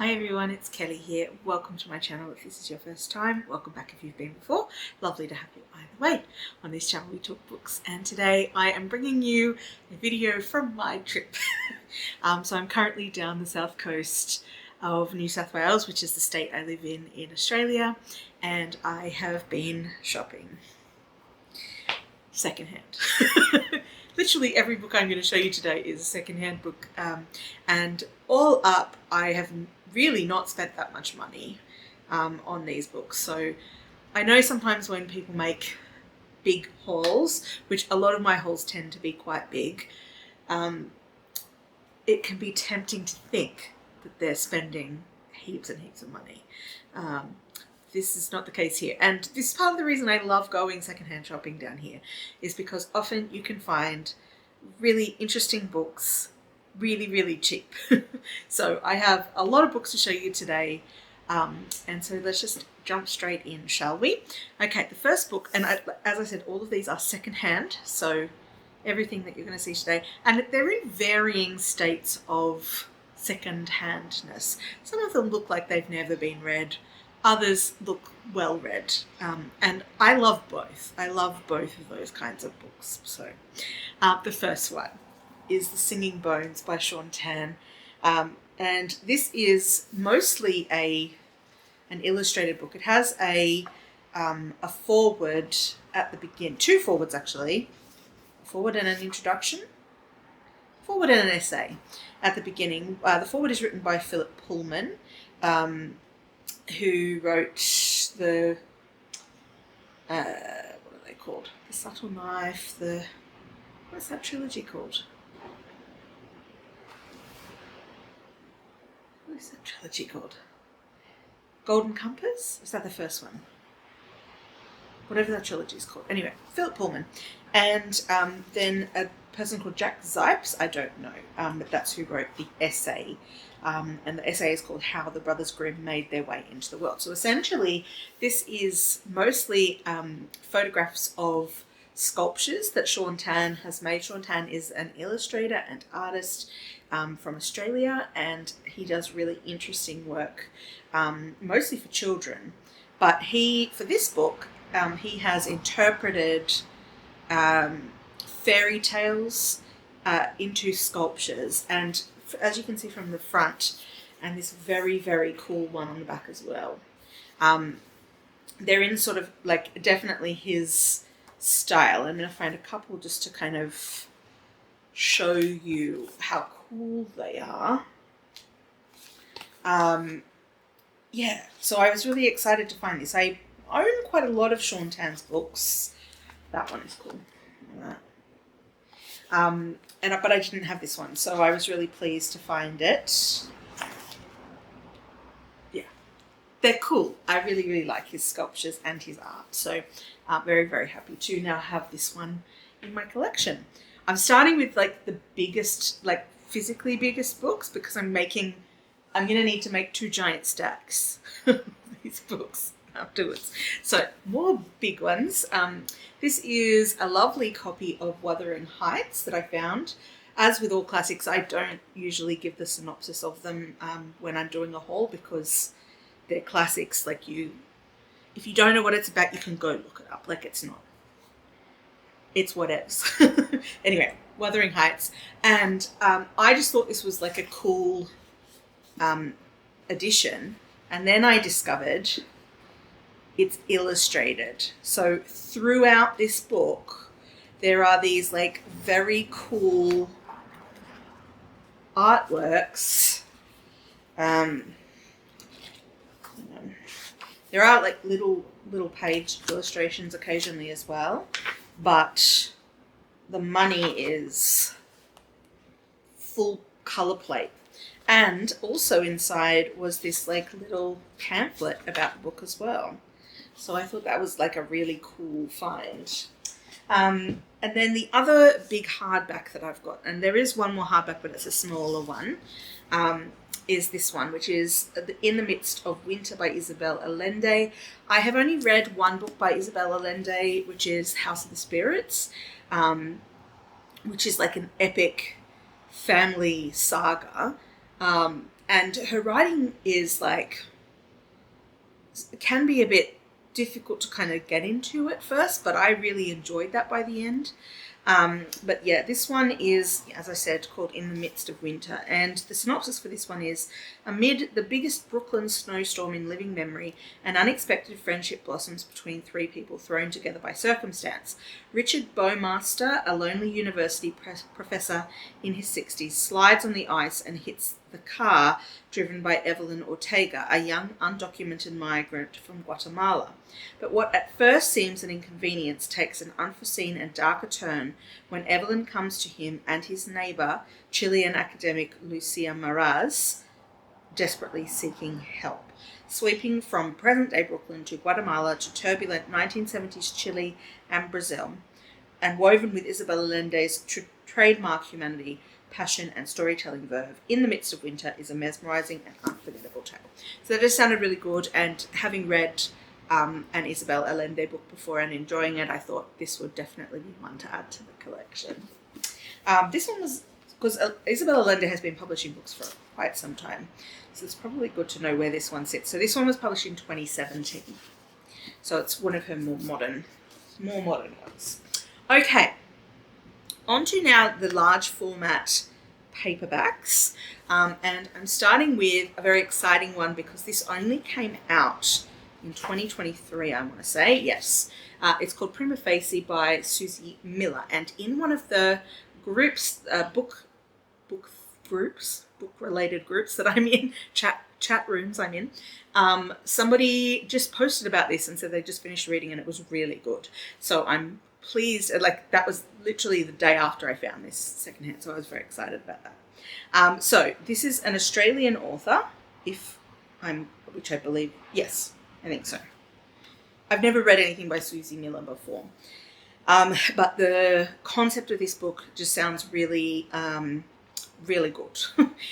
Hi everyone, it's Kelly here. Welcome to my channel if this is your first time. Welcome back if you've been before. Lovely to have you either way. On this channel we talk books, and today I am bringing you a video from my trip. So I'm currently down the south coast of New South Wales, which is the state I live in Australia, and I have been shopping secondhand. Literally every book I'm going to show you today is a secondhand book, and all up I have really not spent that much money on these books. So I know sometimes when people make big hauls, which a lot of my hauls tend to be quite big, it can be tempting to think that they're spending heaps and heaps of money. This is not the case here, and this is part of the reason I love going secondhand shopping down here, is because often you can find really interesting books really cheap. So I have a lot of books to show you today, and so let's just jump straight in, shall we? Okay, the first book, and as I said, all of these are secondhand, so everything that you're going to see today, and they're in varying states of second-handness. Some of them look like they've never been read, others look well read, and I love both. I love both of those kinds of books. So the first one is The Singing Bones by Shaun, and this is mostly an illustrated book. It has a foreword at the beginning, two forewords actually, a foreword and an introduction, foreword and an essay at the beginning. The foreword is written by Philip Pullman, who wrote the what are they called? The Subtle Knife, what's that trilogy called? What is that trilogy called? Golden Compass? Is that the first one? Whatever that trilogy is called. Anyway, Philip Pullman. And then a person called Jack Zipes, I don't know, but that's who wrote the essay. And the essay is called How the Brothers Grimm Made Their Way into the World. So essentially, this is mostly photographs of sculptures that Shaun has made. Shaun is an illustrator and artist from Australia, and he does really interesting work, mostly for children. But for this book, he has interpreted fairy tales into sculptures, and as you can see from the front, and this very cool one on the back as well, they're in sort of like definitely his style. I'm going to find a couple just to kind of show you how cool they are. Yeah, so I was really excited to find this. I own quite a lot of Shaun books. That one is cool. But I didn't have this one, so I was really pleased to find it. Yeah, they're cool. I really like his sculptures and his art, so I'm very happy to now have this one in my collection. I'm starting with like the biggest, like physically biggest books, because I'm going to need to make 2 giant stacks of these books afterwards. So more big ones. This is a lovely copy of Wuthering that I found. As with all classics, I don't usually give the synopsis of them when I'm doing a haul, because they're classics. Like if you don't know what it's about, you can go look it up. Like it's whatevs. Anyway, Wuthering Heights. And I just thought this was like a cool edition. And then I discovered it's illustrated. So throughout this book, there are these like very cool artworks. There are like little page illustrations occasionally as well, but the money is full color plate. And also inside was this like little pamphlet about the book as well. So I thought that was like a really cool find. And then the other big hardback that I've got, and there is one more hardback, but it's a smaller one, is this one, which is In the Midst of Winter by Isabel Allende. I have only read one book by Isabel Allende, which is House of the Spirits, which is like an epic family saga. And her writing is like, can be a bit difficult to kind of get into at first, but I really enjoyed that by the end. But yeah, this one is, as I said, called In the Midst of Winter. And the synopsis for this one is, amid the biggest Brooklyn snowstorm in living memory, an unexpected friendship blossoms between three people thrown together by circumstance. Richard Bowmaster, a lonely university professor in his 60s, slides on the ice and hits the car driven by Evelyn Ortega, a young undocumented migrant from Guatemala. But what at first seems an inconvenience takes an unforeseen and darker turn when Evelyn comes to him and his neighbour, Chilean academic Lucia Maraz, desperately seeking help. Sweeping from present-day Brooklyn to Guatemala to turbulent 1970s Chile and Brazil, and woven with Isabel Allende's trademark humanity, passion and storytelling verve, In the Midst of Winter is a mesmerising and unforgettable tale. So that just sounded really good, and having read an Isabel Allende book before and enjoying it, I thought this would definitely be one to add to the collection. This one was, because Isabel Allende has been publishing books for quite some time, so it's probably good to know where this one sits. So this one was published in 2017, so it's one of her more modern ones. Okay. On to now the large format paperbacks, and I'm starting with a very exciting one because this only came out in 2023, I want to say. Yes, it's called Prima Facie by Suzie Miller, and in one of the groups, book related groups that I'm in, chat rooms I'm in, somebody just posted about this and said they just finished reading and it was really good. So I'm pleased, like that was literally the day after I found this secondhand, so I was very excited about that. So this is an Australian author, which I believe, yes, I think so. I've never read anything by Suzie Miller before, but the concept of this book just sounds really really good.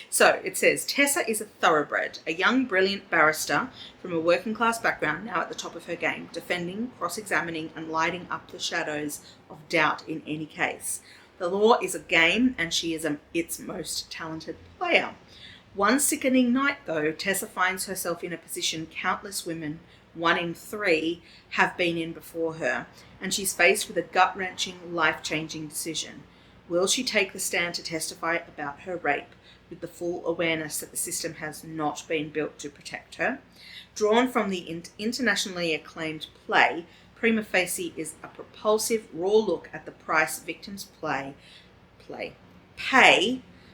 So it says, Tessa is a thoroughbred, a young, brilliant barrister from a working class background, now at the top of her game, defending, cross-examining and lighting up the shadows of doubt in any case. The law is a game and she is its most talented player. One sickening night, though, Tessa finds herself in a position countless women, 1 in 3, have been in before her, and she's faced with a gut-wrenching, life-changing decision. Will she take the stand to testify about her rape with the full awareness that the system has not been built to protect her? Drawn from the internationally acclaimed play, Prima Facie is a propulsive, raw look at the price victims pay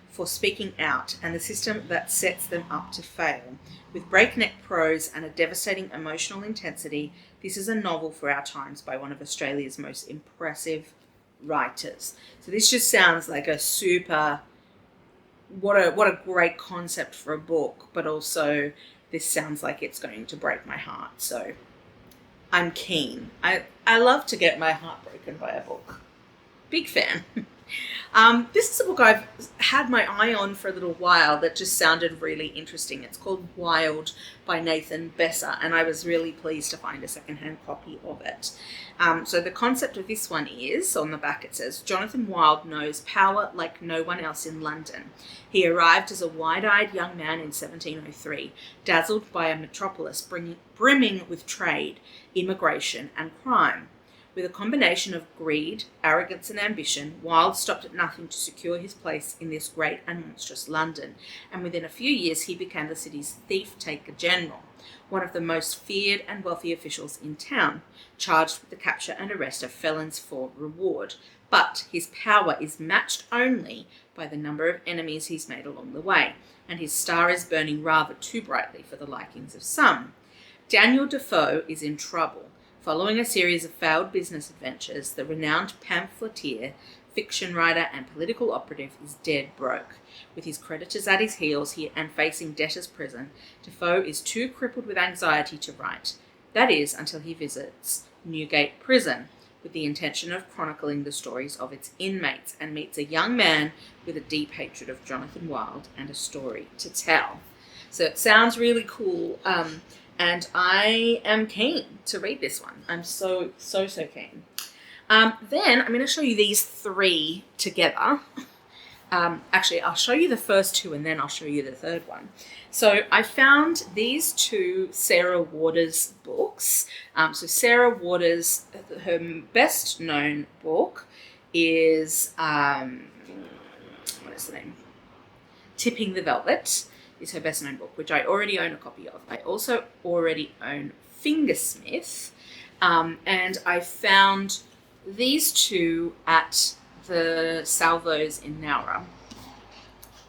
for speaking out and the system that sets them up to fail. With breakneck prose and a devastating emotional intensity, this is a novel for our times by one of Australia's most impressive writers. So this just sounds like a super, what a great concept for a book, but also this sounds like it's going to break my heart. So I'm keen. I love to get my heart broken by a book. Big fan. This is a book I've had my eye on for a little while that just sounded really interesting. It's called Wild by Nathan Besser, and I was really pleased to find a secondhand copy of it. So the concept of this one is, on the back it says, Jonathan Wild knows power like no one else in London. He arrived as a wide-eyed young man in 1703, dazzled by a metropolis brimming with trade, immigration and crime. With a combination of greed, arrogance and ambition, Wild stopped at nothing to secure his place in this great and monstrous London, and within a few years he became the city's thief-taker general, one of the most feared and wealthy officials in town, charged with the capture and arrest of felons for reward. But his power is matched only by the number of enemies he's made along the way, and his star is burning rather too brightly for the likings of some. Daniel Defoe is in trouble. Following a series of failed business adventures, the renowned pamphleteer, fiction writer and political operative is dead broke. With his creditors at his heels and facing debtor's prison, Defoe is too crippled with anxiety to write. That is, until he visits Newgate Prison, with the intention of chronicling the stories of its inmates, and meets a young man with a deep hatred of Jonathan Wild and a story to tell. So it sounds really cool. And I am keen to read this one. I'm so keen. Then I'm going to show you these 3 together. Actually, I'll show you the first two and then I'll show you the third one. So I found these two Sarah Waters books. So Sarah Waters, her best known book is, what is the name? Tipping the Velvet is her best known book, which I already own a copy of. I also already own Fingersmith, and I found these two at the Salvos in Nowra,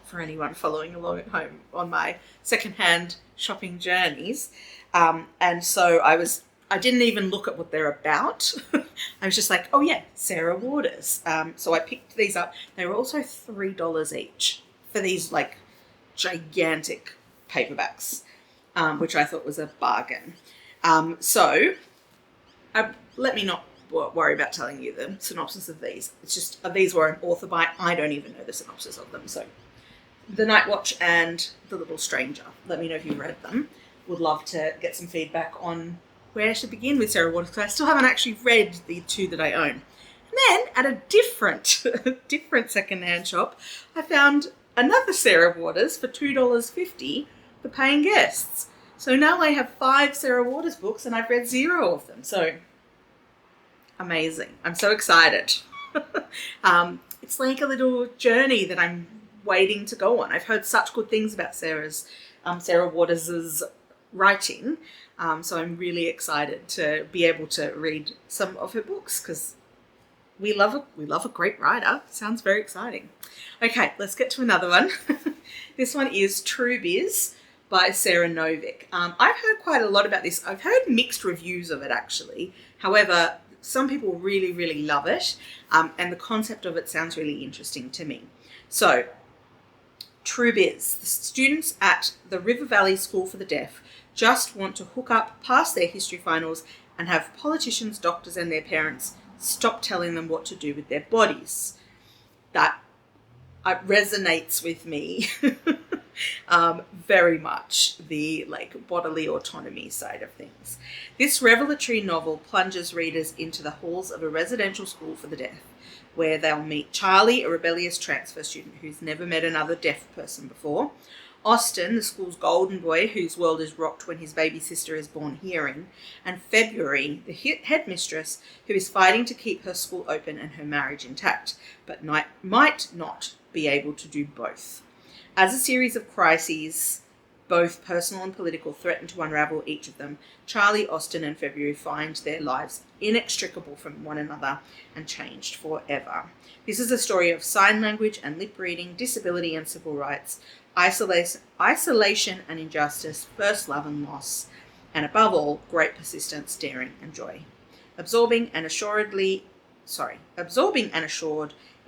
for anyone following along at home on my secondhand shopping journeys. And so I didn't even look at what they're about. I was just like, oh yeah, Sarah Waters. So I picked these up. They were also $3 each for these like gigantic paperbacks, which I thought was a bargain. So let me not worry about telling you the synopsis of these. It's just these were an author by. I don't even know the synopsis of them. So The Night Watch and The Little Stranger. Let me know if you read them. Would love to get some feedback on where I should begin with Sarah Waters, because I still haven't actually read the two that I own. And then at a different secondhand shop, I found another Sarah Waters for $2.50 for paying guests. So now I have 5 Sarah Waters books and I've read 0 of them. So amazing. I'm so excited. It's like a little journey that I'm waiting to go on. I've heard such good things about Sarah Waters's writing. So I'm really excited to be able to read some of her books, because we love a great writer. Sounds very exciting. Okay, let's get to another one. This one is True Biz by Sarah Novic. I've heard quite a lot about this. I've heard mixed reviews of it, actually. However, some people really, really love it. And the concept of it sounds really interesting to me. So, True Biz. The students at the River Valley School for the Deaf just want to hook up, pass their history finals, and have politicians, doctors, and their parents stop telling them what to do with their bodies. That resonates with me very much, the bodily autonomy side of things. This revelatory novel plunges readers into the halls of a residential school for the deaf, where they'll meet Charlie, a rebellious transfer student who's never met another deaf person before, Austin, the school's golden boy whose world is rocked when his baby sister is born hearing, and February, the headmistress who is fighting to keep her school open and her marriage intact, but might not be able to do both. As a series of crises, both personal and political, threaten to unravel each of them, Charlie, Austin, and February find their lives inextricable from one another and changed forever. This is a story of sign language and lip reading, disability and civil rights, isolation and injustice, first love and loss, and above all, great persistence, daring and joy. Absorbing and assured,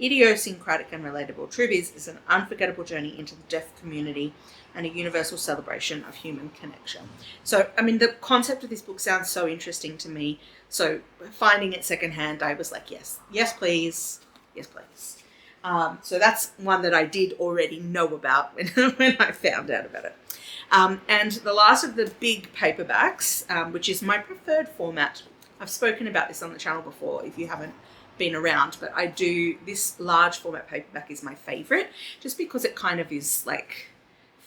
idiosyncratic and relatable, True Biz is an unforgettable journey into the deaf community and a universal celebration of human connection. So, the concept of this book sounds so interesting to me. So finding it secondhand, I was like, yes, please. Yes, please. So that's one that I did already know about when I found out about it. And the last of the big paperbacks, which is my preferred format. I've spoken about this on the channel before if you haven't been around, but this large format paperback is my favorite, just because it kind of is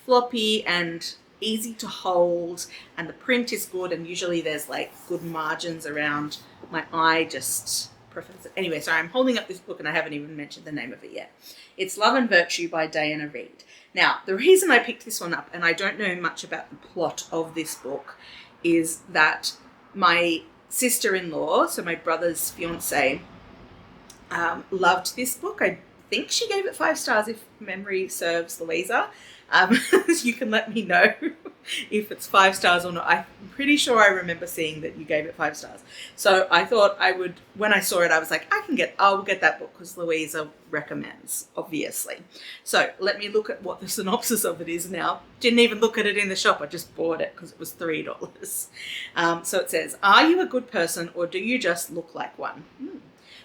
floppy and easy to hold, and the print is good, and usually there's good margins around. My eye just prefers it. Anyway, sorry, I'm holding up this book and I haven't even mentioned the name of it yet. It's Love and Virtue by Diana Reid. Now, the reason I picked this one up, and I don't know much about the plot of this book, is that my sister-in-law, so my brother's fiance, loved this book. I think she gave it 5 stars, if memory serves, Louisa. You can let me know if it's 5 stars or not. I'm pretty sure I remember seeing that you gave it 5 stars. So I thought I would, when I saw it, I was like, I'll get that book because Louisa recommends, obviously. So let me look at what the synopsis of it is now. Didn't even look at it in the shop. I just bought it because it was $3. So it says, are you a good person or do you just look like one?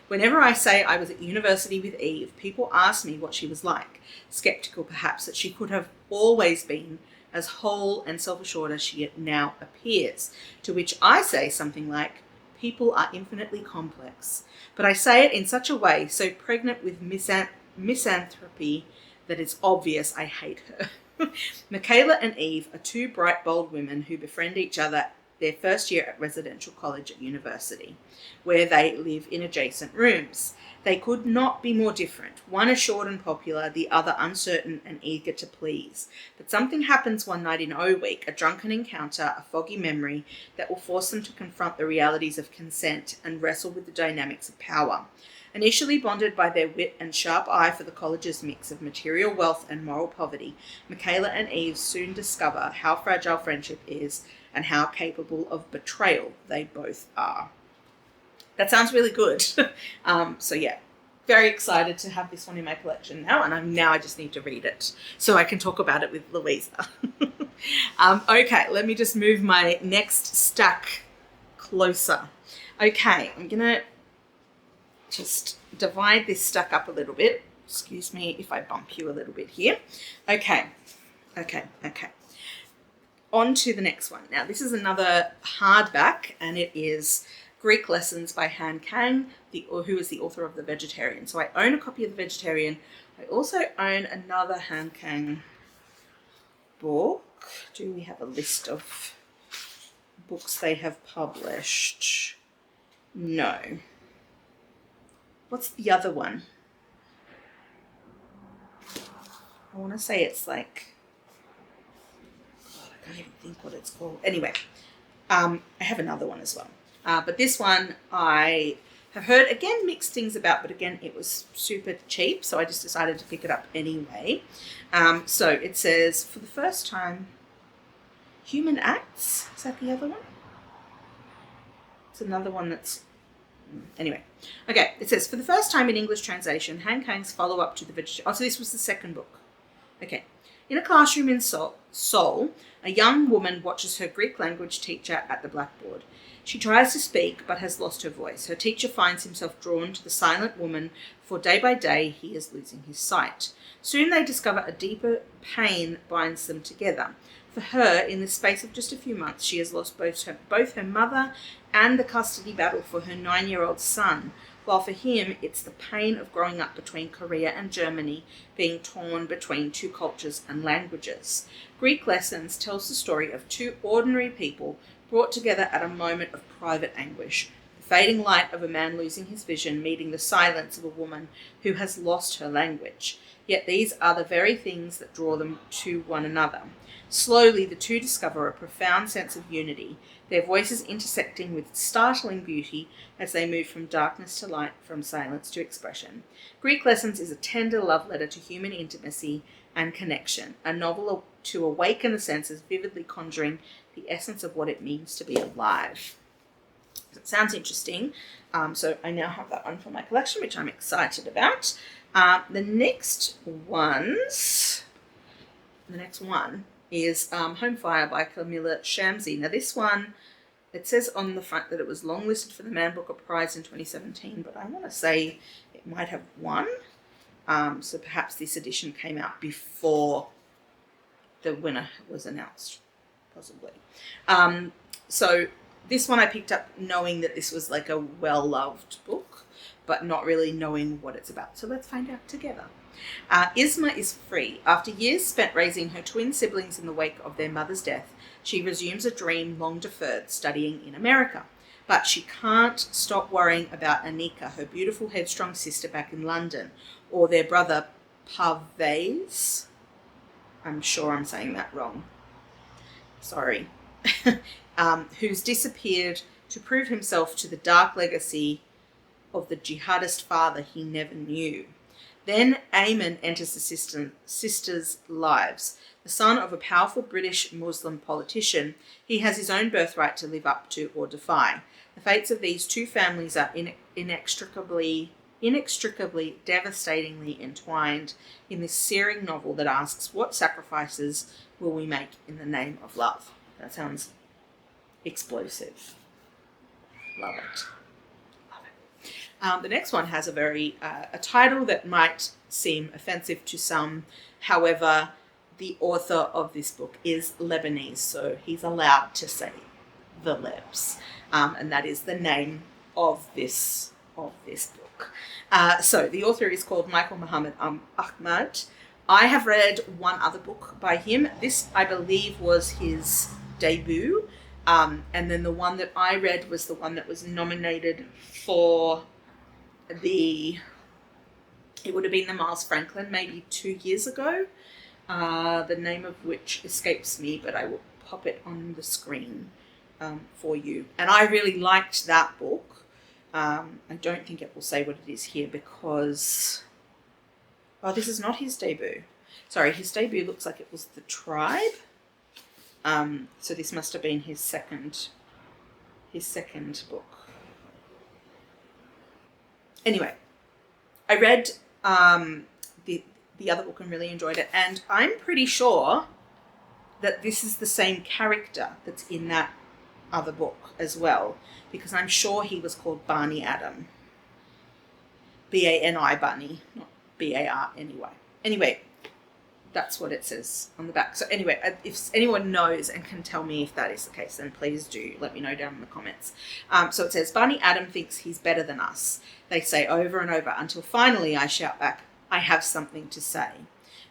Whenever I say I was at university with Eve, people ask me what she was like, skeptical perhaps that she could have always been as whole and self-assured as she now appears, to which I say something like, people are infinitely complex. But I say it in such a way so pregnant with misanthropy that is obvious. I hate her. Michaela and Eve are two bright, bold women who befriend each other their first year at residential college at university, where they live in adjacent rooms. They could not be more different. One assured and popular, the other uncertain and eager to please. But something happens one night in O Week, a drunken encounter, a foggy memory, that will force them to confront the realities of consent and wrestle with the dynamics of power. Initially bonded by their wit and sharp eye for the college's mix of material wealth and moral poverty, Michaela and Eve soon discover how fragile friendship is and how capable of betrayal they both are. That sounds really good. So yeah, very excited to have this one in my collection now, and I just need to read it so I can talk about it with Louisa. Okay, let me just move my next stack closer. Okay, I'm gonna just divide this stack up a little bit. Excuse me if I bump you a little bit here. Okay. On to the next one. Now, this is another hardback, and it is Greek Lessons by Kang, who is the author of The Vegetarian. So I own a copy of The Vegetarian. I also own another Kang book. Do we have a list of books they have published? No. What's the other one? I want to say it's like... God, I can't even think what it's called. Anyway, I have another one as well. But this one I have heard, again, mixed things about, but again, it was super cheap, so I just decided to pick it up anyway. So it says, for the first time, Human Acts. Is that the other one? It's another one that's... Anyway, okay, it says, for the first time in English translation, Kang's follow-up to The Vegetarian... Oh, so this was the second book. Okay. In a classroom in Seoul, a young woman watches her Greek language teacher at the blackboard. She tries to speak, but has lost her voice. Her teacher finds himself drawn to the silent woman, for day by day he is losing his sight. Soon they discover a deeper pain binds them together. For her, in the space of just a few months, she has lost both her mother and the custody battle for her 9-year-old son, while for him it's the pain of growing up between Korea and Germany, being torn between two cultures and languages. Greek Lessons tells the story of two ordinary people brought together at a moment of private anguish. The fading light of a man losing his vision, meeting the silence of a woman who has lost her language. Yet these are the very things that draw them to one another. Slowly, the two discover a profound sense of unity, their voices intersecting with startling beauty as they move from darkness to light, from silence to expression. Greek Lessons is a tender love letter to human intimacy and connection, a novel to awaken the senses, vividly conjuring the essence of what it means to be alive. It sounds interesting. So I now have that one for my collection, which I'm excited about. The next one is Home Fire by Kamila Shamsie. Now this one, it says on the front that it was longlisted for the Man Booker Prize in 2017, but I want to say it might have won. So perhaps this edition came out before the winner was announced, possibly. So this one I picked up knowing that this was like a well-loved book, but not really knowing what it's about. So let's find out together. Isma is free. After years spent raising her twin siblings in the wake of their mother's death, she resumes a dream long deferred, studying in America. But she can't stop worrying about Anika, her beautiful, headstrong sister back in London, or their brother Parvez. I'm sure I'm saying that wrong. Sorry. Who's disappeared to prove himself to the dark legacy of the jihadist father he never knew. Then Ayman enters the sisters' lives. The son of a powerful British Muslim politician, he has his own birthright to live up to or defy. The fates of these two families are inextricably, devastatingly entwined in this searing novel that asks, what sacrifices will we make in the name of love? That sounds explosive. Love it. The next one has a title that might seem offensive to some. However, the author of this book is Lebanese, so he's allowed to say the Lebs, and that is the name of this book. book. So the author is called Michael Mohammed Ahmad. I have read one other book by him. This, I believe, was his debut. And then the one that I read was the one that was nominated for it would have been the Miles Franklin maybe 2 years ago. The name of which escapes me, but I will pop it on the screen for you. And I really liked that book. I don't think it will say what it is here because... Oh, this is not his debut. Sorry, his debut looks like it was The Tribe. So this must have been his second book. Anyway, I read the other book and really enjoyed it, and I'm pretty sure that this is the same character that's in that other book as well, because I'm sure he was called Barney Adam. B-A-N-I, Barney, not B-A-R anyway. Anyway, that's what it says on the back. So anyway, if anyone knows and can tell me if that is the case, then please do let me know down in the comments. So it says, Barney Adam thinks he's better than us. They say over and over until finally I shout back, I have something to say.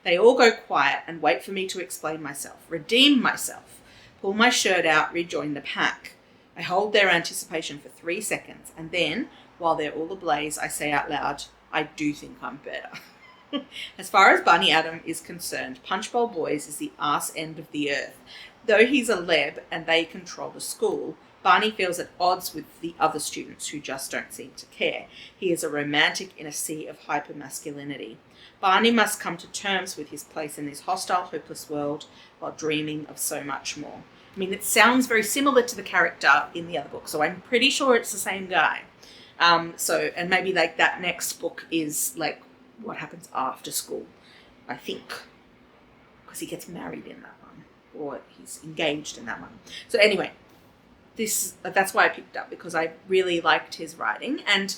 They all go quiet and wait for me to explain myself, redeem myself, pull my shirt out, rejoin the pack. I hold their anticipation for 3 seconds, and then, while they're all ablaze, I say out loud, I do think I'm better. As far as Barney Adam is concerned, Punchbowl Boys is the arse end of the earth. Though he's a leb and they control the school, Barney feels at odds with the other students who just don't seem to care. He is a romantic in a sea of hypermasculinity. Barney must come to terms with his place in this hostile, hopeless world while dreaming of so much more. I mean, it sounds very similar to the character in the other book, so I'm pretty sure it's the same guy. And maybe like that next book is like what happens after school, I think, because he gets married in that one, or he's engaged in that one. So anyway, that's why I picked up, because I really liked his writing. And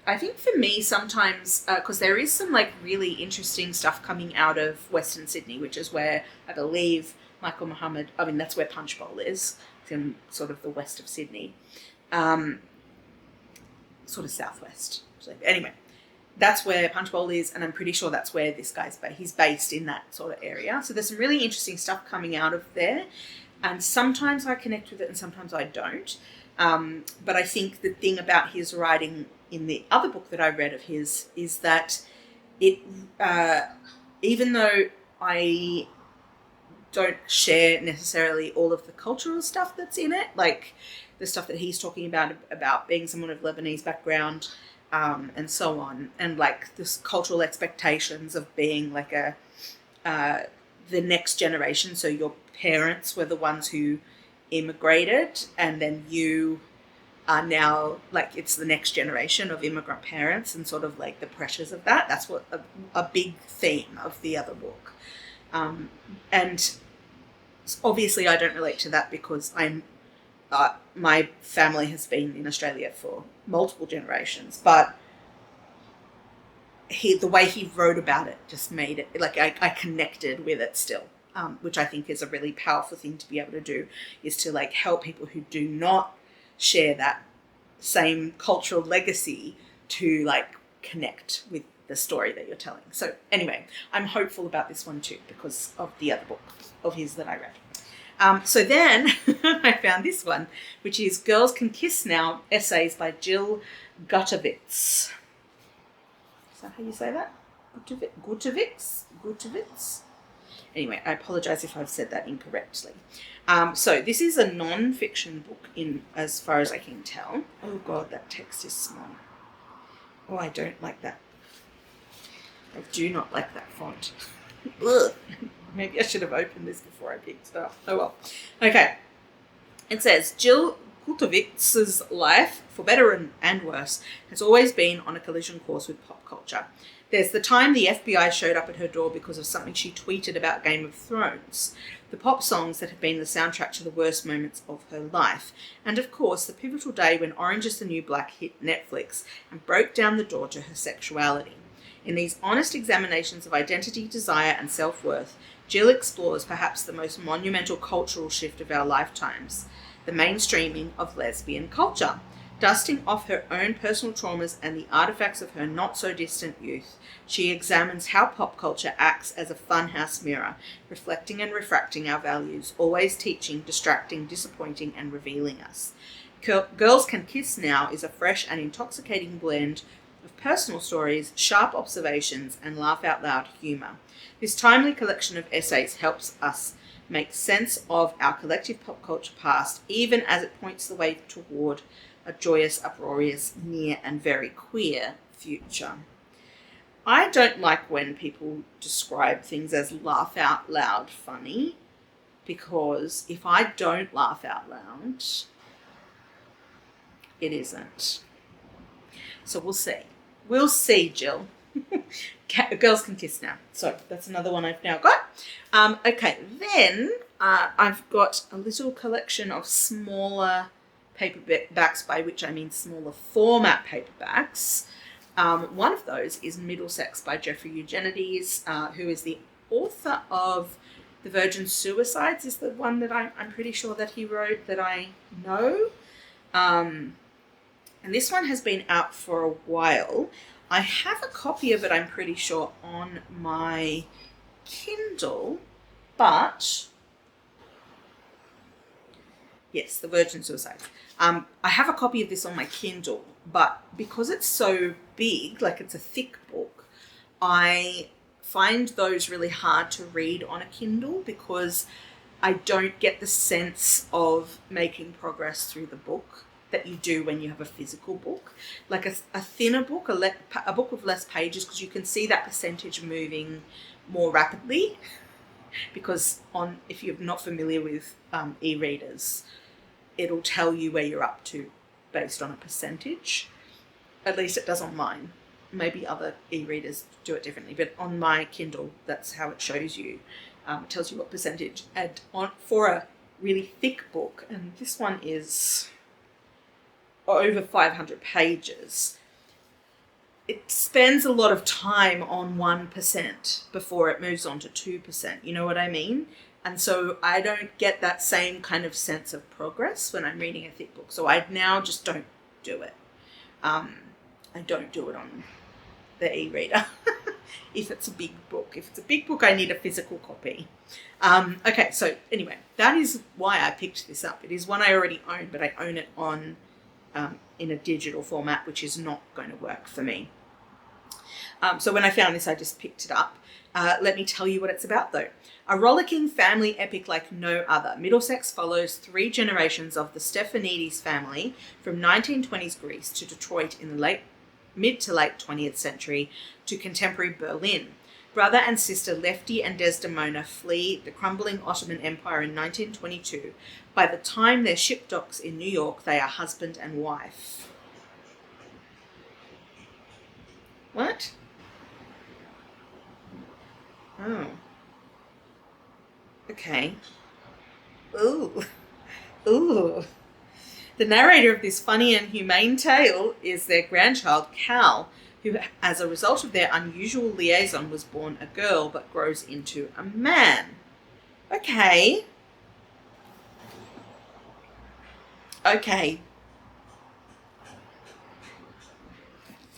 I think for me sometimes, because there is some like really interesting stuff coming out of Western Sydney, which is where I believe Michael Mohammed, I mean, that's where Punchbowl is. It's in sort of the west of Sydney, sort of southwest. So anyway, that's where Punchbowl is, and I'm pretty sure that's where this guy's based. He's based in that sort of area. So there's some really interesting stuff coming out of there. And sometimes I connect with it and sometimes I don't. But I think the thing about his writing in the other book that I read of his is that it, even though I don't share necessarily all of the cultural stuff that's in it, like the stuff that he's talking about being someone of Lebanese background, and so on, and like this cultural expectations of being like the next generation. So your parents were the ones who immigrated, and then you are now like, it's the next generation of immigrant parents, and sort of like the pressures of that. That's what a big theme of the other book. And obviously I don't relate to that because my family has been in Australia for multiple generations, but the way he wrote about it just made it like I connected with it still, which I think is a really powerful thing to be able to do, is to like help people who do not share that same cultural legacy to like connect with the story that you're telling. So anyway, I'm hopeful about this one too because of the other book of his that I read. So then I found this one, which is Girls Can Kiss Now, Essays by Jill Gutowitz. Is that how you say that? Gutowitz? Anyway, I apologise if I've said that incorrectly. So this is a non-fiction book as far as I can tell. Oh God, that text is small. Oh, I don't like that. I do not like that font. Ugh. Maybe I should have opened this before I picked it up. Oh well. Okay. It says, Jill Gutowitz's life, for better and worse, has always been on a collision course with pop culture. There's the time the FBI showed up at her door because of something she tweeted about Game of Thrones, the pop songs that have been the soundtrack to the worst moments of her life, and of course the pivotal day when Orange is the New Black hit Netflix and broke down the door to her sexuality. In these honest examinations of identity, desire and self-worth, Jill explores perhaps the most monumental cultural shift of our lifetimes, the mainstreaming of lesbian culture. Dusting off her own personal traumas and the artifacts of her not-so-distant youth, she examines how pop culture acts as a funhouse mirror, reflecting and refracting our values, always teaching, distracting, disappointing, and revealing us. Girls Can Kiss Now is a fresh and intoxicating blend of personal stories, sharp observations, and laugh-out-loud humour. This timely collection of essays helps us make sense of our collective pop culture past, even as it points the way toward a joyous, uproarious, near, and very queer future. I don't like when people describe things as laugh out loud funny, because if I don't laugh out loud, it isn't. So we'll see. We'll see, Jill. Girls Can Kiss Now. So that's another one I've now got. Okay, then I've got a little collection of smaller paperbacks, by which I mean smaller format paperbacks. One of those is Middlesex by Jeffrey Eugenides, who is the author of The Virgin Suicides, is the one that I'm pretty sure that he wrote that I know. And this one has been out for a while. I have a copy of it, I'm pretty sure, on my Kindle, but yes, The Virgin Suicides. I have a copy of this on my Kindle, but because it's so big, like it's a thick book, I find those really hard to read on a Kindle because I don't get the sense of making progress through the book that you do when you have a physical book. Like a thinner book, a book with less pages, because you can see that percentage moving more rapidly, because if you're not familiar with e-readers, it'll tell you where you're up to based on a percentage. At least it does on mine. Maybe other e-readers do it differently, but on my Kindle, that's how it shows you. It tells you what percentage. And for a really thick book, and this one is over 500 pages, it spends a lot of time on 1% before it moves on to 2%. You know what I mean? And so I don't get that same kind of sense of progress when I'm reading a thick book. So I now just don't do it. I don't do it on the e-reader if it's a big book. If it's a big book, I need a physical copy. Okay, so anyway, that is why I picked this up. It is one I already own, but I own it on in a digital format, which is not going to work for me. So when I found this, I just picked it up. Let me tell you what it's about, though. A rollicking family epic like no other, Middlesex follows 3 generations of the Stephanides family from 1920s Greece to Detroit in the mid to late 20th century to contemporary Berlin. Brother and sister Lefty and Desdemona flee the crumbling Ottoman Empire in 1922. By the time their ship docks in New York, they are husband and wife. What? Oh. Okay. Ooh. Ooh. The narrator of this funny and humane tale is their grandchild, Cal, who, as a result of their unusual liaison, was born a girl but grows into a man. Okay. Okay.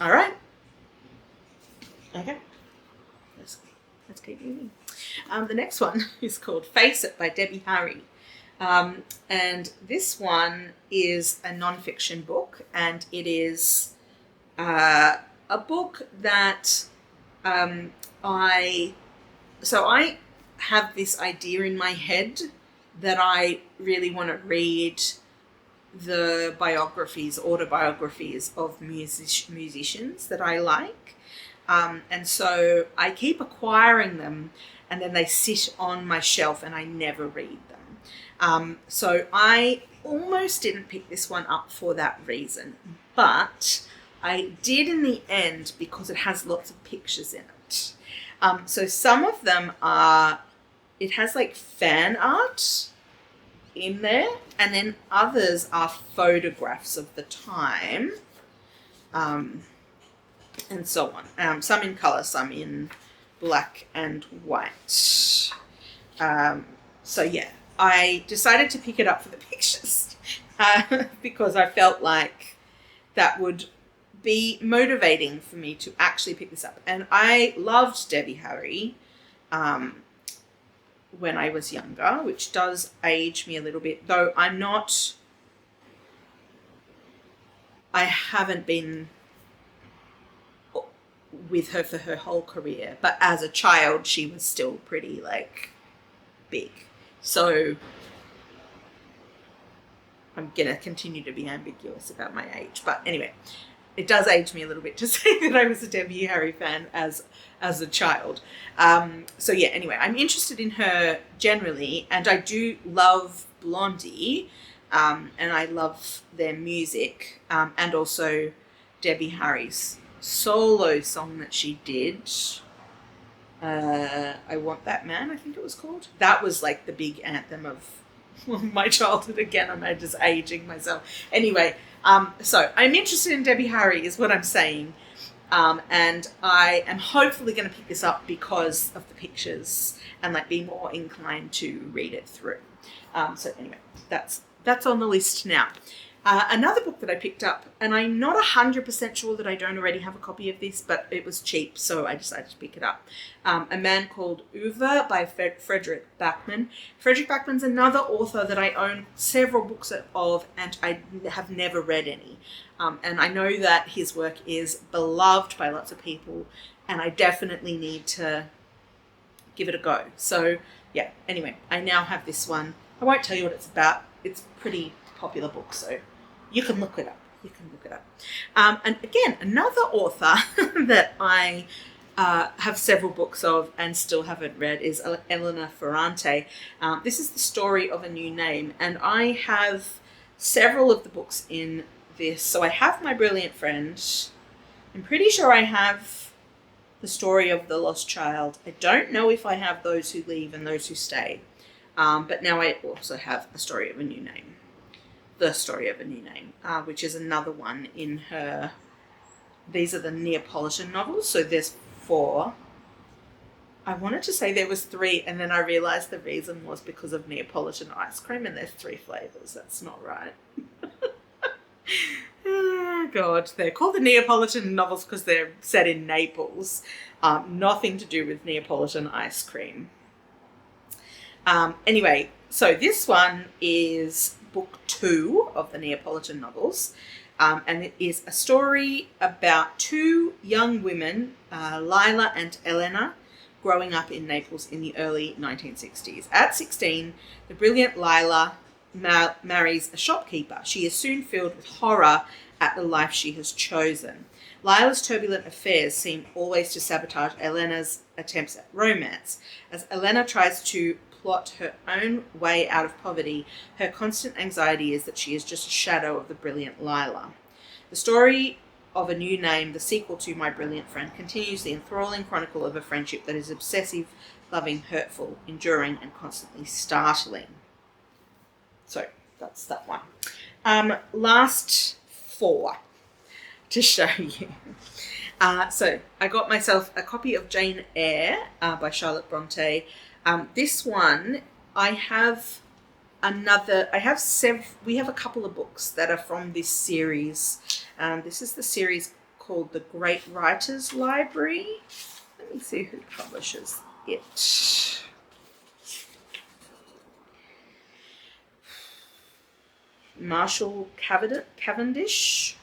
All right. Okay. Let's keep moving. The next one is called Face It by Debbie Harry. And this one is a non-fiction book, and it is a book that I have this idea in my head that I really want to read the autobiographies of musicians that I like. And so I keep acquiring them, and then they sit on my shelf and I never read them. So I almost didn't pick this one up for that reason, but I did in the end because it has lots of pictures in it. So some of them it has like fan art in there, and then others are photographs of the time, and so on. Some in colour, some in black and white. So yeah, I decided to pick it up for the pictures because I felt like that would be motivating for me to actually pick this up. And I loved Debbie Harry when I was younger, which does age me a little bit, though I haven't been with her for her whole career, but as a child she was still pretty like big, so I'm gonna continue to be ambiguous about my age. But anyway, it does age me a little bit to say that I was a Debbie Harry fan as a child. So yeah, anyway, I'm interested in her generally, and I do love Blondie, and I love their music, and also Debbie Harry's solo song that she did. I Want That Man, I think it was called. That was like the big anthem of my childhood. Again, I'm just aging myself. Anyway, so I'm interested in Debbie Harry is what I'm saying. And I am hopefully going to pick this up because of the pictures and like be more inclined to read it through. So anyway, that's on the list now. Another book that I picked up, and I'm not 100% sure that I don't already have a copy of this, but it was cheap, so I decided to pick it up. A Man Called Ove by Frederick Backman. Frederick Backman's another author that I own several books of, and I have never read any. And I know that his work is beloved by lots of people, and I definitely need to give it a go. So yeah, anyway, I now have this one. I won't tell you what it's about. It's a pretty popular book, so you can look it up. And again, another author that I have several books of and still haven't read is Elena Ferrante. This is The Story of a New Name, and I have several of the books in this. So I have My Brilliant Friend. I'm pretty sure I have The Story of the Lost Child. I don't know if I have Those Who Leave and Those Who Stay. But now I also have A Story of a New Name. The Story of a New Name, which is another one in her. These are the Neapolitan novels, so there's 4. I wanted to say there was 3, and then I realised the reason was because of Neapolitan ice cream, and there's 3 flavours. That's not right. Oh, God. They're called the Neapolitan novels because they're set in Naples. Nothing to do with Neapolitan ice cream. Anyway, so this one is book 2 of the Neapolitan novels, and it is a story about 2 young women, Lila and Elena, growing up in Naples in the early 1960s. At 16, the brilliant Lila marries a shopkeeper. She is soon filled with horror at the life she has chosen. Lila's turbulent affairs seem always to sabotage Elena's attempts at romance. As Elena tries to plot her own way out of poverty, her constant anxiety is that she is just a shadow of the brilliant Lila. The Story of a New Name, the sequel to My Brilliant Friend, continues the enthralling chronicle of a friendship that is obsessive, loving, hurtful, enduring, and constantly startling. So that's that one. Last 4 to show you. So I got myself a copy of Jane Eyre by Charlotte Bronte. This one, we have a couple of books that are from this series. This is the series called The Great Writers Library. Let me see who publishes it. Marshall Cavendish,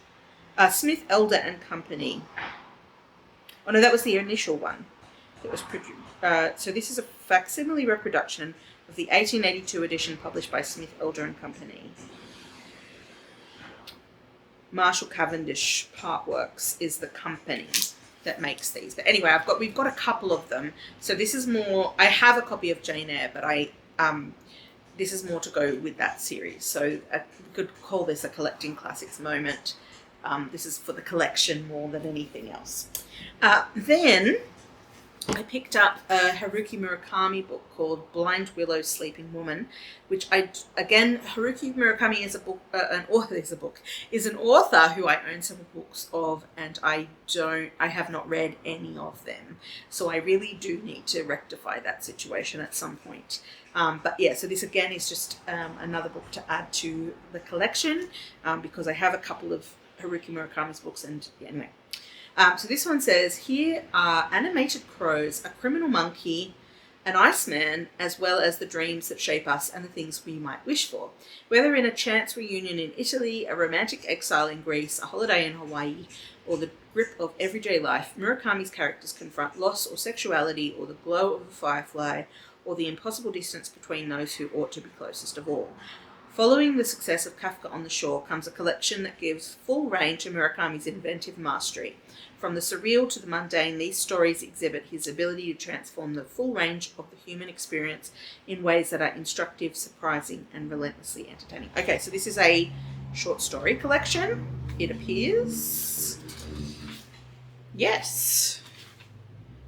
Smith, Elder and Company. Oh no, that was the initial one that was produced. So this is a facsimile reproduction of the 1882 edition published by Smith, Elder and Company. Marshall Cavendish Partworks is the company that makes these. But anyway, we've got a couple of them. So this is more. I have a copy of Jane Eyre, but this is more to go with that series. So I could call this a collecting classics moment. This is for the collection more than anything else. Then I picked up a Haruki Murakami book called Blind Willow Sleeping Woman, which Haruki Murakami is an author who I own several books of, and I have not read any of them. So I really do need to rectify that situation at some point. But yeah, so this again is just another book to add to the collection, because I have a couple of Haruki Murakami's books. And yeah, anyway. So this one says, here are animated crows, a criminal monkey, an Iceman, as well as the dreams that shape us and the things we might wish for. Whether in a chance reunion in Italy, a romantic exile in Greece, a holiday in Hawaii, or the grip of everyday life, Murakami's characters confront loss or sexuality, or the glow of a firefly, or the impossible distance between those who ought to be closest of all. Following the success of Kafka on the Shore comes a collection that gives full rein to Murakami's inventive mastery. From the surreal to the mundane, these stories exhibit his ability to transform the full range of the human experience in ways that are instructive, surprising, and relentlessly entertaining. Okay, so this is a short story collection, it appears. Yes,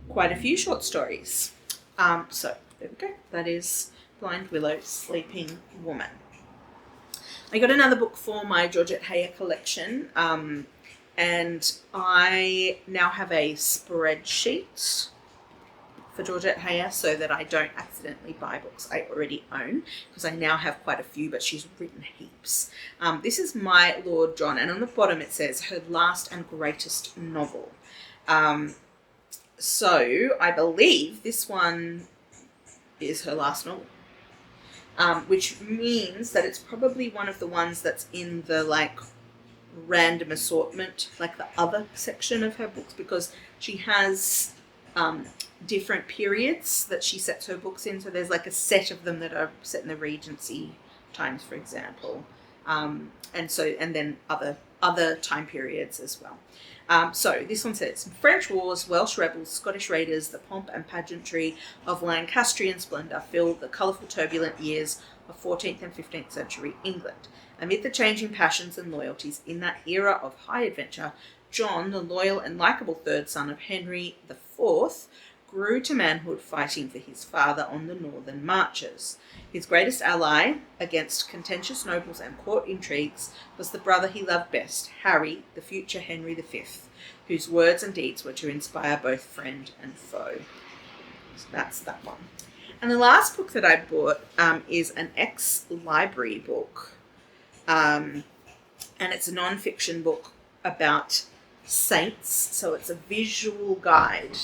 quite a few short stories. So there we go. That is Blind Willow, Sleeping Woman. I got another book for my Georgette Heyer collection, and I now have a spreadsheet for Georgette Heyer so that I don't accidentally buy books I already own, because I now have quite a few, but she's written heaps. This is My Lord John, and on the bottom it says her last and greatest novel. So I believe this one is her last novel. Which means that it's probably one of the ones that's in the like random assortment, like the other section of her books, because she has different periods that she sets her books in. So there's like a set of them that are set in the Regency times, for example, and then other time periods as well. So this one says, French wars, Welsh rebels, Scottish raiders, the pomp and pageantry of Lancastrian splendour filled the colourful turbulent years of 14th and 15th century England. Amid the changing passions and loyalties in that era of high adventure, John, the loyal and likeable third son of Henry IV, grew to manhood fighting for his father on the northern marches. His greatest ally against contentious nobles and court intrigues was the brother he loved best, Harry, the future Henry V, whose words and deeds were to inspire both friend and foe. So that's that one. And the last book that I bought is an ex-library book. And it's a non-fiction book about saints. So it's a visual guide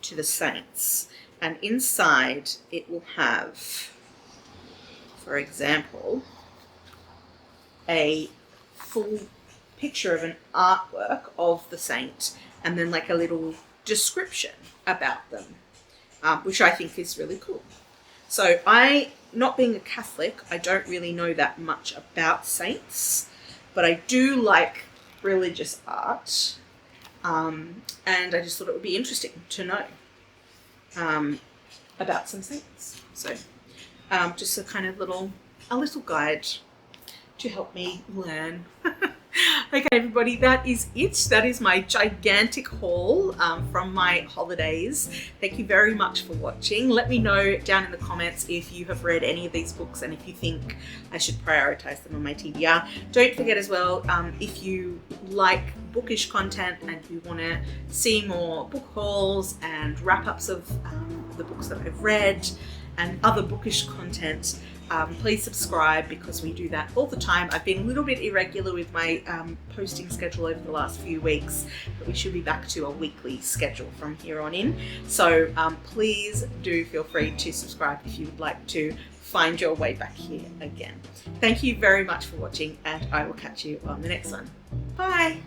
to the saints. And inside it will have, for example, a full picture of an artwork of the saint and then like a little description about them, which I think is really cool. So not being a Catholic, I don't really know that much about saints, but I do like religious art, and I just thought it would be interesting to know about some saints. So just a kind of a little guide to help me learn. Okay, everybody, that is it. That is my gigantic haul from my holidays. Thank you very much for watching. Let me know down in the comments if you have read any of these books and if you think I should prioritize them on my TBR. Don't forget as well, if you like bookish content and you want to see more book hauls and wrap-ups of the books that I've read and other bookish content, please subscribe, because we do that all the time. I've been a little bit irregular with my posting schedule over the last few weeks, but we should be back to a weekly schedule from here on in. So please do feel free to subscribe if you would like to find your way back here again. Thank you very much for watching, and I will catch you on the next one. Bye!